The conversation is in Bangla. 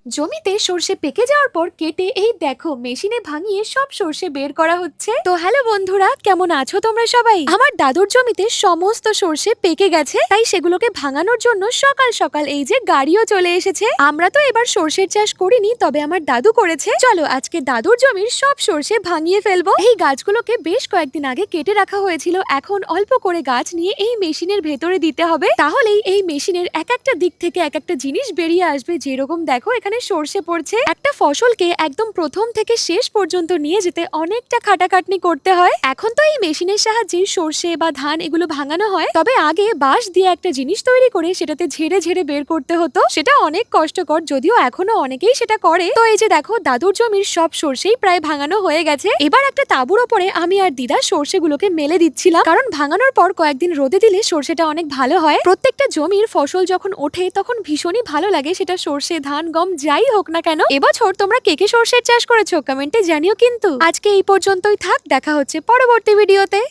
জমিতে সর্ষে পেকে যাওয়ার পর কেটে এই দেখো মেশিনে ভাঙিয়ে সব সর্ষে বের করা হচ্ছে। তো হ্যালো বন্ধুরা, কেমন আছো তোমরা সবাই? আমার দাদুর জমিতে সমস্ত সর্ষে পেকে গেছে, তাই সেগুলোকে ভাঙানোর জন্য সকাল সকাল এই যে গাড়িও চলে এসেছে। আমরা তো এবার সর্ষের চাষ করিনি, তবে আমার দাদু করেছে। চলো আজকে দাদুর জমির সব সর্ষে ভাঙিয়ে ফেলবো। এই গাছগুলোকে বেশ কয়েকদিন আগে কেটে রাখা হয়েছিল, এখন অল্প করে গাছ নিয়ে এই মেশিনের ভেতরে দিতে হবে, তাহলেই এই মেশিনের এক একটা দিক থেকে এক একটা জিনিস বেরিয়ে আসবে। যেরকম দেখো এখানে সর্ষে পড়ছে। একটা ফসলকে একদম প্রথম থেকে শেষ পর্যন্ত নিয়ে যেতে অনেকটা খাটাখাটনি করতে হয়। এখন তো এই মেশিনের সাহায্যে সর্ষে বা ধান এগুলো ভাঙানো হয়, তবে আগে বাঁশ দিয়ে একটা জিনিস তৈরি করে সেটাতে ঝেড়ে ঝেড়ে বের করতে হতো। সেটা অনেক কষ্টকর, যদিও এখনো অনেকেই সেটা করে। তো এই যে দেখো দাদুর জমির সব সর্ষেই প্রায় ভাঙানো হয়ে গেছে। এবার একটা তাঁবুর ওপরে আমি আর দিদা সর্ষেগুলোকে মেলে দিচ্ছিলাম, কারণ ভাঙানোর পর কয়েকদিন রোদে দিলে সর্ষেটা অনেক ভালো হয়। প্রত্যেকটা জমির ফসল যখন ওঠে তখন ভীষণই ভালো লাগে, সেটা সর্ষে ধান গম যাই হোক না কেন। এবছর তোমরা কে কে সর্ষের চাষ করেছো কমেন্টে জানিও। কিন্তু আজকে এই পর্যন্তই থাক, দেখা হচ্ছে পরবর্তী ভিডিওতে।